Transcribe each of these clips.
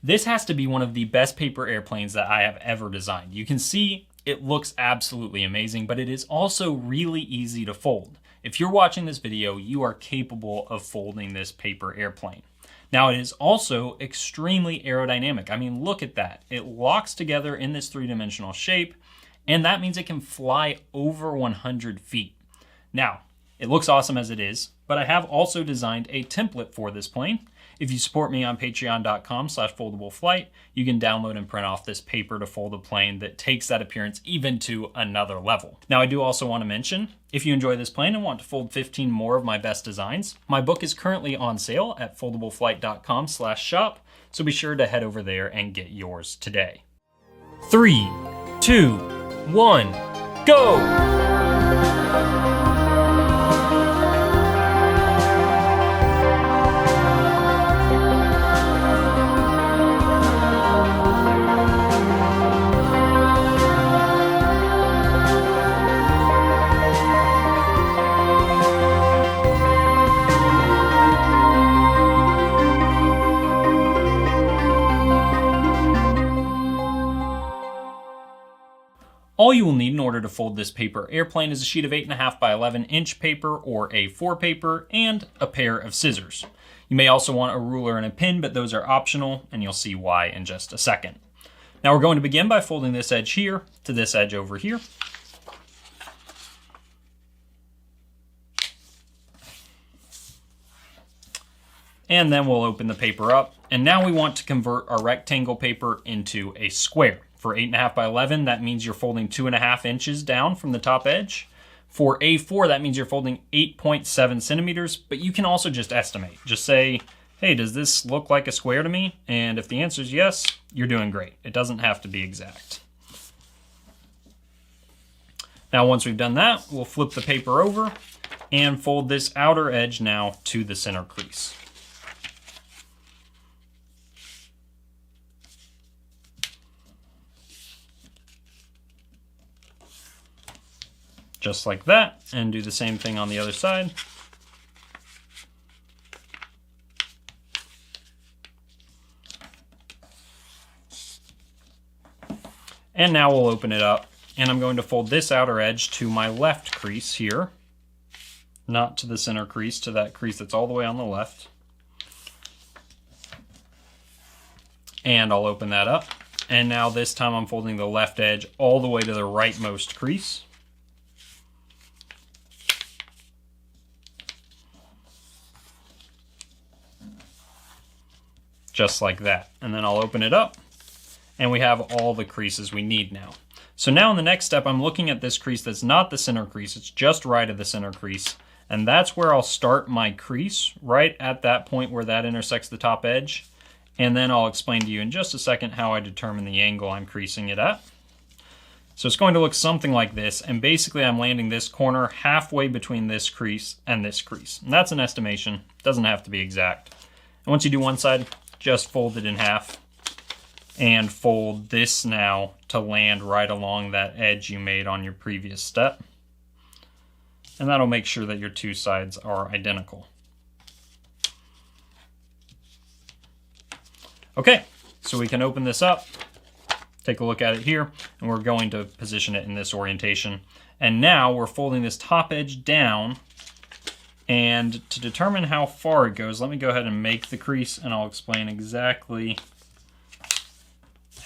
This has to be one of the best paper airplanes that I have ever designed. You can see it looks absolutely amazing, but it is also really easy to fold. If you're watching this video, you are capable of folding this paper airplane. Now it is also extremely aerodynamic. I mean, look at that. It locks together in this three-dimensional shape, and that means it can fly over 100 feet. Now, it looks awesome as it is, but I have also designed a template for this plane. If you support me on patreon.com/foldableflight, you can download and print off this paper to fold a plane that takes that appearance even to another level. Now, I do also want to mention, if you enjoy this plane and want to fold 15 more of my best designs, my book is currently on sale at foldableflight.com/shop, so be sure to head over there and get yours today. 3, 2, 1, go! All you will need in order to fold this paper airplane is a sheet of 8.5 by 11 inch paper or A4 paper and a pair of scissors. You may also want a ruler and a pin, but those are optional, and you'll see why in just a second. Now we're going to begin by folding this edge here to this edge over here. And then we'll open the paper up. And now we want to convert our rectangle paper into a square. For 8.5 by 11, that means you're folding 2.5 inches down from the top edge. For A4, that means you're folding 8.7 centimeters, but you can also just estimate. Just say, hey, does this look like a square to me? And if the answer is yes, you're doing great. It doesn't have to be exact. Now, once we've done that, we'll flip the paper over and fold this outer edge now to the center crease. Just like that, and do the same thing on the other side. And now we'll open it up, and I'm going to fold this outer edge to my left crease here, not to the center crease, to that crease that's all the way on the left. And I'll open that up, and now this time I'm folding the left edge all the way to the rightmost crease. Just like that. And then I'll open it up, and we have all the creases we need now. So now in the next step, I'm looking at this crease that's not the center crease, it's just right of the center crease, and that's where I'll start my crease, right at that point where that intersects the top edge, and then I'll explain to you in just a second how I determine the angle I'm creasing it at. So it's going to look something like this, and basically I'm landing this corner halfway between this crease and this crease. And that's an estimation, doesn't have to be exact. And once you do one side, just fold it in half and fold this now to land right along that edge you made on your previous step. And that'll make sure that your two sides are identical. Okay, so we can open this up, take a look at it here, and we're going to position it in this orientation. And now we're folding this top edge down, and to determine how far it goes, let me go ahead and make the crease, and I'll explain exactly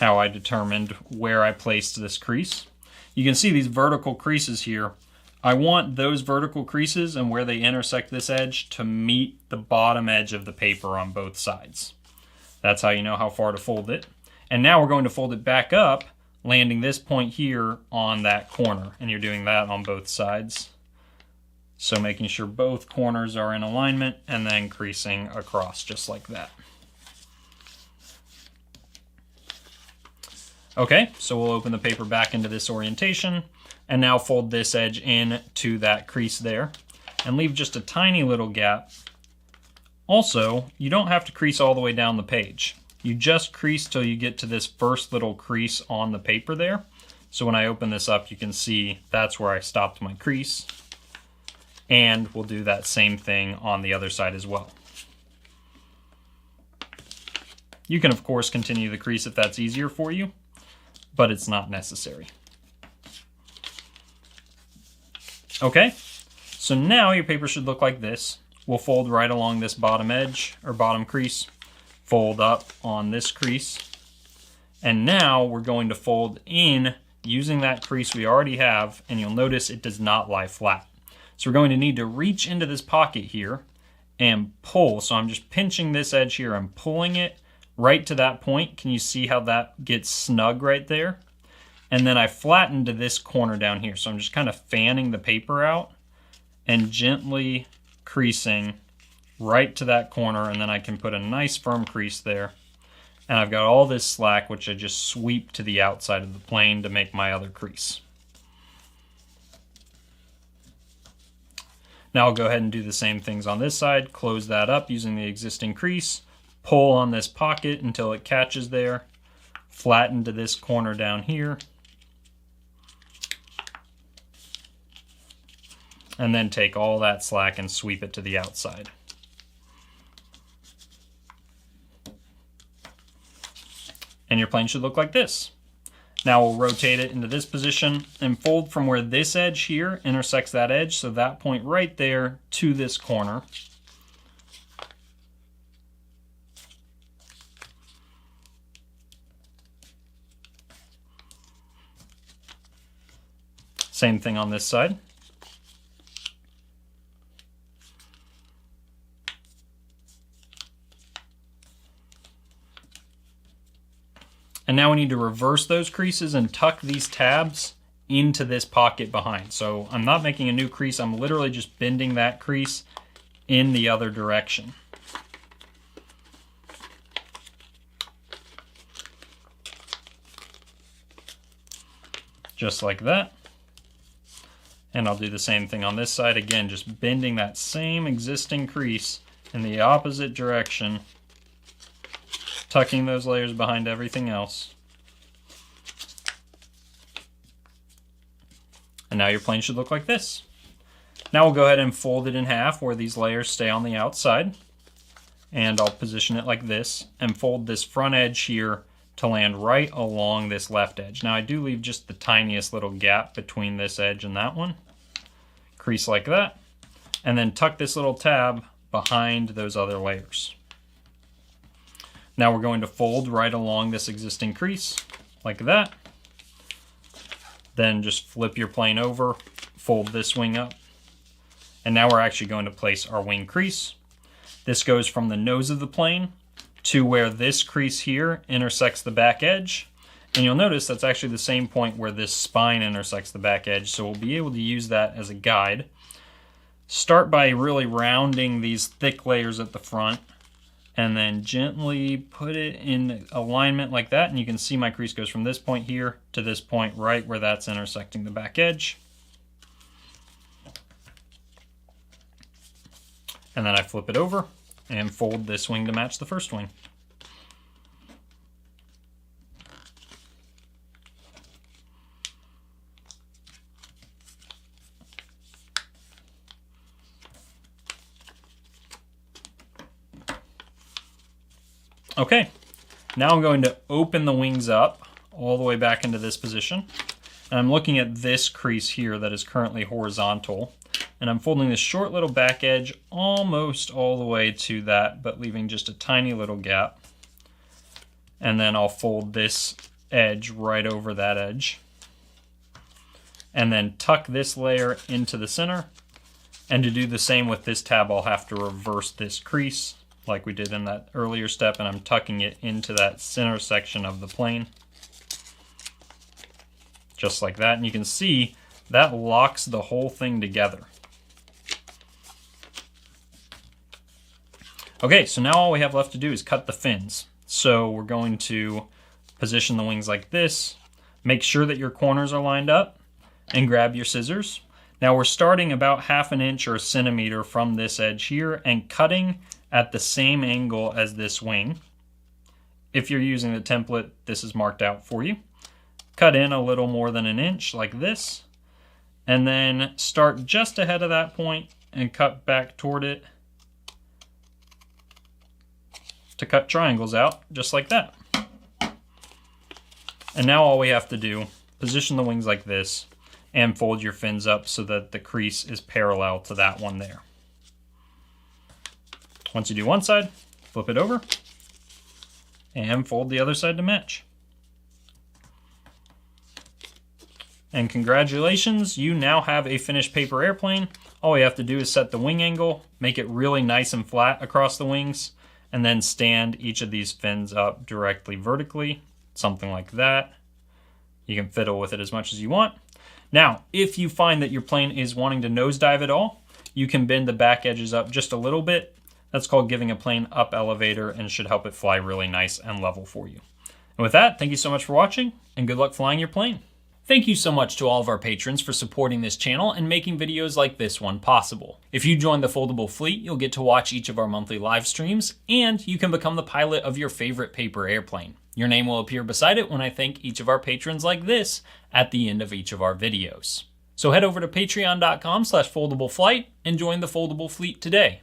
how I determined where I placed this crease. You can see these vertical creases here. I want those vertical creases and where they intersect this edge to meet the bottom edge of the paper on both sides. That's how you know how far to fold it. And now we're going to fold it back up, landing this point here on that corner, and you're doing that on both sides. So making sure both corners are in alignment and then creasing across just like that. Okay, so we'll open the paper back into this orientation and now fold this edge in to that crease there and leave just a tiny little gap. Also, you don't have to crease all the way down the page. You just crease till you get to this first little crease on the paper there. So when I open this up, you can see that's where I stopped my crease. And we'll do that same thing on the other side as well. You can, of course, continue the crease if that's easier for you, but it's not necessary. Okay, so now your paper should look like this. We'll fold right along this bottom edge, or bottom crease, fold up on this crease, and now we're going to fold in using that crease we already have, and you'll notice it does not lie flat. So we're going to need to reach into this pocket here and pull. So I'm just pinching this edge here, I'm pulling it right to that point. Can you see how that gets snug right there? And then I flatten to this corner down here. So I'm just kind of fanning the paper out and gently creasing right to that corner, and then I can put a nice firm crease there. And I've got all this slack, which I just sweep to the outside of the plane to make my other crease. Now I'll go ahead and do the same things on this side, close that up using the existing crease, pull on this pocket until it catches there, flatten to this corner down here, and then take all that slack and sweep it to the outside. And your plane should look like this. Now we'll rotate it into this position and fold from where this edge here intersects that edge, so that point right there, to this corner. Same thing on this side. And now we need to reverse those creases and tuck these tabs into this pocket behind. So I'm not making a new crease, I'm literally just bending that crease in the other direction. Just like that. And I'll do the same thing on this side. Again, just bending that same existing crease in the opposite direction, tucking those layers behind everything else. And now your plane should look like this. Now we'll go ahead and fold it in half where these layers stay on the outside. And I'll position it like this and fold this front edge here to land right along this left edge. Now I do leave just the tiniest little gap between this edge and that one. Crease like that. And then tuck this little tab behind those other layers. Now we're going to fold right along this existing crease, like that. Then just flip your plane over, fold this wing up. And now we're actually going to place our wing crease. This goes from the nose of the plane to where this crease here intersects the back edge. And you'll notice that's actually the same point where this spine intersects the back edge, so we'll be able to use that as a guide. Start by really rounding these thick layers at the front, and then gently put it in alignment like that, and you can see my crease goes from this point here to this point right where that's intersecting the back edge. And then I flip it over and fold this wing to match the first wing. Okay, now I'm going to open the wings up all the way back into this position. And I'm looking at this crease here that is currently horizontal. And I'm folding this short little back edge almost all the way to that, but leaving just a tiny little gap. And then I'll fold this edge right over that edge. And then tuck this layer into the center. And to do the same with this tab, I'll have to reverse this crease like we did in that earlier step, and I'm tucking it into that center section of the plane. Just like that, and you can see that locks the whole thing together. Okay, so now all we have left to do is cut the fins. So we're going to position the wings like this, make sure that your corners are lined up, and grab your scissors. Now we're starting about 1/2 inch or a centimeter from this edge here and cutting at the same angle as this wing. If you're using the template, this is marked out for you. Cut in a little more than 1 inch like this, and then start just ahead of that point and cut back toward it to cut triangles out, just like that. And now all we have to do, position the wings like this, and fold your fins up so that the crease is parallel to that one there. Once you do one side, flip it over, and fold the other side to match. And congratulations, you now have a finished paper airplane. All we have to do is set the wing angle, make it really nice and flat across the wings, and then stand each of these fins up directly vertically, something like that. You can fiddle with it as much as you want. Now, if you find that your plane is wanting to nosedive at all, you can bend the back edges up just a little bit. That's called giving a plane up elevator and should help it fly really nice and level for you. And with that, thank you so much for watching, and good luck flying your plane. Thank you so much to all of our patrons for supporting this channel and making videos like this one possible. If you join the Foldable Fleet, you'll get to watch each of our monthly live streams, and you can become the pilot of your favorite paper airplane. Your name will appear beside it when I thank each of our patrons like this at the end of each of our videos. So head over to patreon.com/foldableflight and join the Foldable Fleet today.